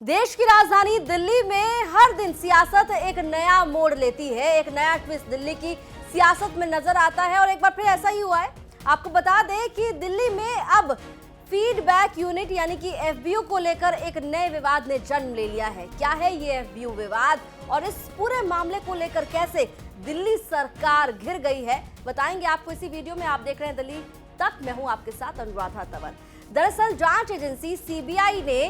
देश की राजधानी दिल्ली में हर दिन सियासत एक नया मोड़ लेती है। एक नया ट्विस्ट दिल्ली की सियासत में नजर आता है और एक बार फिर ऐसा ही हुआ है। आपको बता दें कि दिल्ली में अब फीडबैक यूनिट यानी कि एफबीयू को लेकर एक नए विवाद ने जन्म ले लिया है। क्या है ये एफबीयू विवाद और इस पूरे मामले को लेकर कैसे दिल्ली सरकार घिर गई है, बताएंगे आपको इसी वीडियो में। आप देख रहे हैं दिल्ली तक, मैं हूं आपके साथ अनुराधा तंवर। दरअसल जांच एजेंसी सीबीआई ने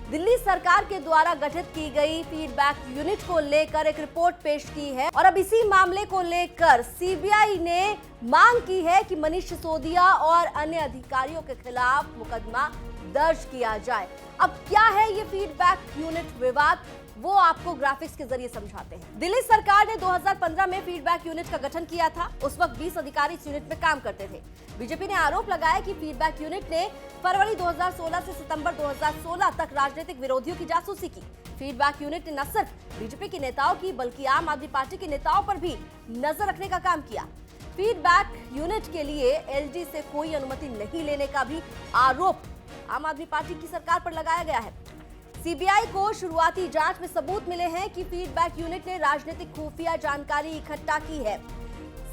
दिल्ली सरकार के द्वारा गठित की गई फीडबैक यूनिट को लेकर एक रिपोर्ट पेश की है और अब इसी मामले को लेकर सीबीआई ने मांग की है कि मनीष सिसोदिया और अन्य अधिकारियों के खिलाफ मुकदमा दर्ज किया जाए। अब क्या है ये फीडबैक यूनिट विवाद, वो आपको ग्राफिक्स के जरिए समझाते हैं। दिल्ली सरकार ने 2015 में फीडबैक यूनिट का गठन किया था। उस वक्त 20 अधिकारी इस यूनिट में काम करते थे। बीजेपी ने आरोप लगाया कि फीडबैक यूनिट ने फरवरी 2016 से सितंबर 2016 तक राजनीतिक विरोधियों की जासूसी की। फीडबैक यूनिट ने न सिर्फ बीजेपी के नेताओं की बल्कि आम आदमी पार्टी के नेताओं पर भी नजर रखने का काम किया। फीडबैक यूनिट के लिए एलजी से कोई अनुमति नहीं लेने का भी आरोप आम आदमी पार्टी की सरकार पर लगाया गया है। सीबीआई को शुरुआती जांच में सबूत मिले हैं कि फीडबैक यूनिट ने राजनीतिक खुफिया जानकारी इकट्ठा की है।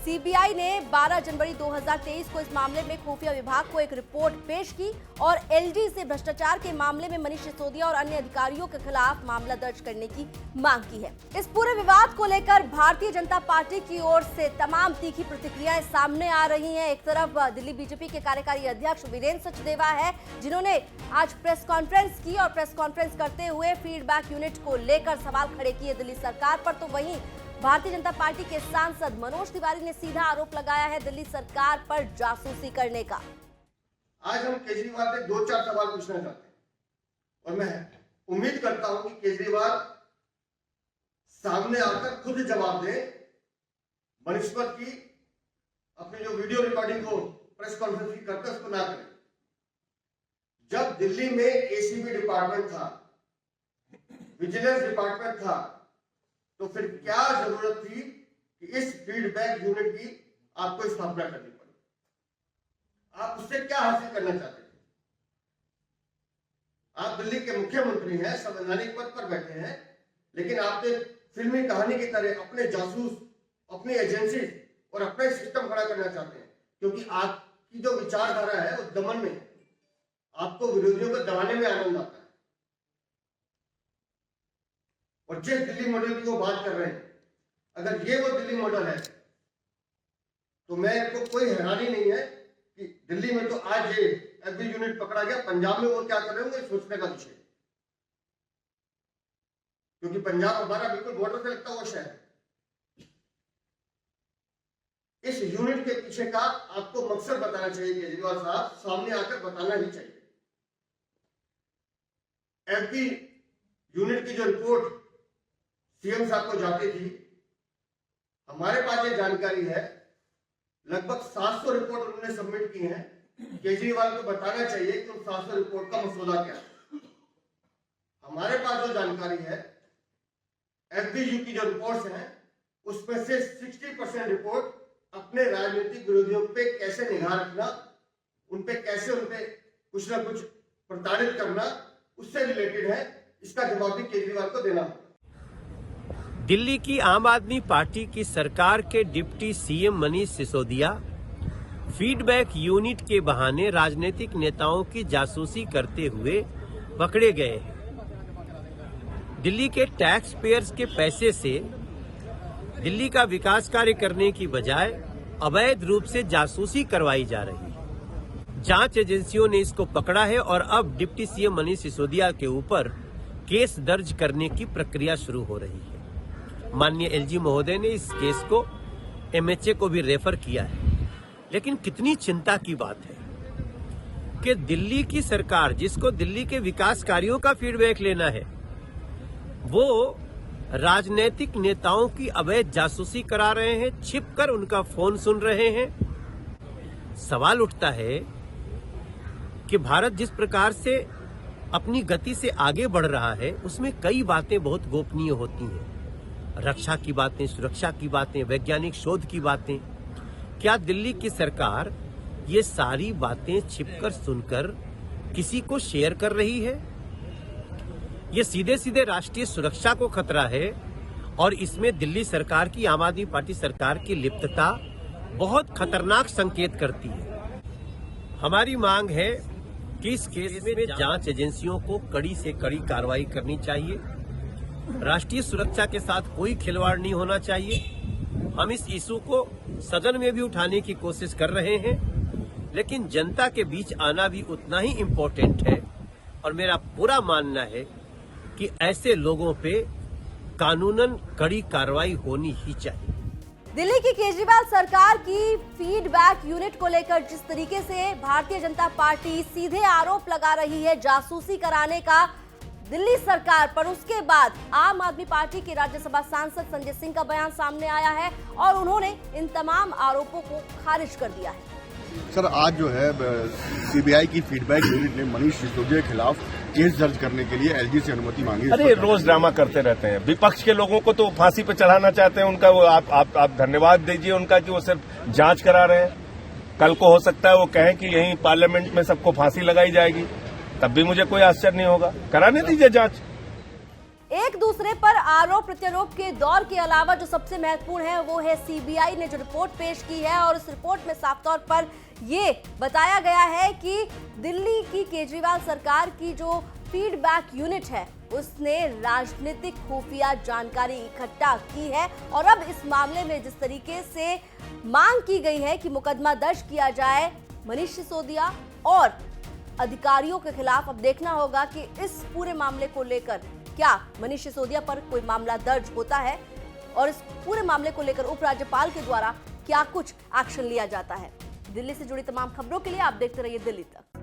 सीबीआई ने 12 जनवरी 2023 को इस मामले में खुफिया विभाग को एक रिपोर्ट पेश की और एलजी से भ्रष्टाचार के मामले में मनीष सिसोदिया और अन्य अधिकारियों के खिलाफ मामला दर्ज करने की मांग की है। इस पूरे विवाद को लेकर भारतीय जनता पार्टी की ओर से तमाम तीखी प्रतिक्रियाएं सामने आ रही हैं। एक तरफ दिल्ली बीजेपी के कार्यकारी अध्यक्ष वीरेंद्र सचदेवा है, जिन्होंने आज प्रेस कॉन्फ्रेंस की और प्रेस कॉन्फ्रेंस करते हुए फीडबैक यूनिट को लेकर सवाल खड़े किए दिल्ली सरकार पर। तो वहीं भारतीय जनता पार्टी के सांसद मनोज तिवारी ने सीधा आरोप लगाया है दिल्ली सरकार पर जासूसी करने का। आज हम केजरीवाल से 2-4 सवाल पूछना चाहते हैं और मैं उम्मीद करता हूं कि केजरीवाल सामने आकर खुद जवाब दे। बनिस्पत की अपनी जो वीडियो रिकॉर्डिंग को प्रेस कॉन्फ्रेंस की करते उसको ना करें। जब दिल्ली में एसीबी डिपार्टमेंट था, विजिलेंस डिपार्टमेंट था, तो फिर क्या जरूरत थी कि इस फीडबैक यूनिट की आपको स्थापना करनी पड़ी? आप उससे क्या हासिल करना चाहते थे? आप दिल्ली के मुख्यमंत्री हैं, संवैधानिक पद पर बैठे हैं, लेकिन आपने फिल्मी कहानी की तरह अपने जासूस, अपनी एजेंसी और अपना सिस्टम खड़ा करना चाहते हैं, क्योंकि आपकी जो विचारधारा है वो दमन में है। आपको विरोधियों को दबाने में आनंद आता है। और जिस दिल्ली मॉडल की वो बात कर रहे हैं, अगर ये वो दिल्ली मॉडल है तो मेरे को कोई हैरानी नहीं है कि दिल्ली में तो आज ये एफबी यूनिट पकड़ा गया। पंजाब में वो क्या कर रहे होंगे सोचने का विषय, क्योंकि पंजाब हमारा बिल्कुल बॉर्डर से लगता हुआ शहर है। इस यूनिट के पीछे का आपको मकसद बताना चाहिए केजरीवाल साहब, सामने आकर बताना ही चाहिए। एफबी यूनिट की जो रिपोर्ट सीएम साहब को जाती थी, हमारे पास ये जानकारी है लगभग 700 रिपोर्ट उन्होंने सबमिट की हैं। केजरीवाल को बताना चाहिए कि उन 700 रिपोर्ट का मसौदा क्या है। हमारे पास जो जानकारी है, एफबीयू की जो रिपोर्ट्स हैं उसमें से 60% रिपोर्ट अपने राजनीतिक विरोधियों पे कैसे निगाह रखना, उनपे कैसे उनपे कुछ ना कुछ प्रताड़ित करना, उससे रिलेटेड है। इसका जवाब भी केजरीवाल को देना होगा। दिल्ली की आम आदमी पार्टी की सरकार के deputy CM Manish Sisodia feedback unit के बहाने राजनीतिक नेताओं की जासूसी करते हुए पकड़े गए हैं। दिल्ली के टैक्स पेयर्स के पैसे से दिल्ली का विकास कार्य करने की बजाय अवैध रूप से जासूसी करवाई जा रही है। जांच एजेंसियों ने इसको पकड़ा है और अब डिप्टी सीएम मनीष सिसोदिया के ऊपर केस दर्ज करने की प्रक्रिया शुरू हो रही है। माननीय एलजी महोदय ने इस केस को एमएचए को भी रेफर किया है। लेकिन कितनी चिंता की बात है कि दिल्ली की सरकार, जिसको दिल्ली के विकास कार्यों का फीडबैक लेना है, वो राजनीतिक नेताओं की अवैध जासूसी करा रहे हैं, छिपकर उनका फोन सुन रहे हैं। सवाल उठता है कि भारत जिस प्रकार से अपनी गति से आगे बढ़ रहा है, उसमें कई बातें बहुत गोपनीय होती हैं। रक्षा की बातें, सुरक्षा की बातें, वैज्ञानिक शोध की बातें। क्या दिल्ली की सरकार ये सारी बातें छिपकर सुनकर किसी को शेयर कर रही है? ये सीधे सीधे राष्ट्रीय सुरक्षा को खतरा है और इसमें दिल्ली सरकार की, आम आदमी पार्टी सरकार की लिप्तता बहुत खतरनाक संकेत करती है। हमारी मांग है कि इस केस में जांच एजेंसियों को कड़ी से कड़ी कार्रवाई करनी चाहिए। राष्ट्रीय सुरक्षा के साथ कोई खिलवाड़ नहीं होना चाहिए। हम इस इशू को सदन में भी उठाने की कोशिश कर रहे हैं, लेकिन जनता के बीच आना भी उतना ही इम्पोर्टेंट है और मेरा पूरा मानना है कि ऐसे लोगों पे कानूनन कड़ी कार्रवाई होनी ही चाहिए। दिल्ली की केजरीवाल सरकार की फीडबैक यूनिट को लेकर जिस तरीके से भारतीय जनता पार्टी सीधे आरोप लगा रही है जासूसी कराने का दिल्ली सरकार पर, उसके बाद आम आदमी पार्टी के राज्यसभा सांसद संजय सिंह का बयान सामने आया है और उन्होंने इन तमाम आरोपों को खारिज कर दिया है। सर, आज जो है सीबीआई की फीडबैक यूनिट ने मनीष सिसोदिया के खिलाफ केस दर्ज करने के लिए एलजी से अनुमति मांगी। अरे रोज ड्रामा करते रहते हैं। विपक्ष के लोगों को तो फांसी पे चढ़ाना चाहते हैं। उनका वो आप धन्यवाद दीजिए उनका कि वो सिर्फ जांच करा रहे हैं। कल को हो सकता है वो कहें कि यहीं पार्लियामेंट में सबको फांसी लगाई जाएगी, तब भी मुझे कोई आश्चर्य नहीं होगा। कराने दीजिए जांच। एक दूसरे पर आरोप प्रत्यारोप के दौर के अलावा जो सबसे महत्वपूर्ण है वो है सीबीआई ने जो रिपोर्ट पेश की है और इस रिपोर्ट में साफ तौर पर ये बताया गया है कि दिल्ली की केजरीवाल सरकार की जो फीडबैक यूनिट है उसने राजनीतिक खुफिया जानकारी इकट्ठा की है और अब इस मामले में जिस तरीके से मांग की गई है कि मुकदमा दर्ज किया जाए मनीष सिसोदिया और अधिकारियों के खिलाफ, अब देखना होगा कि इस पूरे मामले को लेकर क्या मनीष सिसोदिया पर कोई मामला दर्ज होता है और इस पूरे मामले को लेकर उपराज्यपाल के द्वारा क्या कुछ एक्शन लिया जाता है। दिल्ली से जुड़ी तमाम खबरों के लिए आप देखते रहिए दिल्ली तक।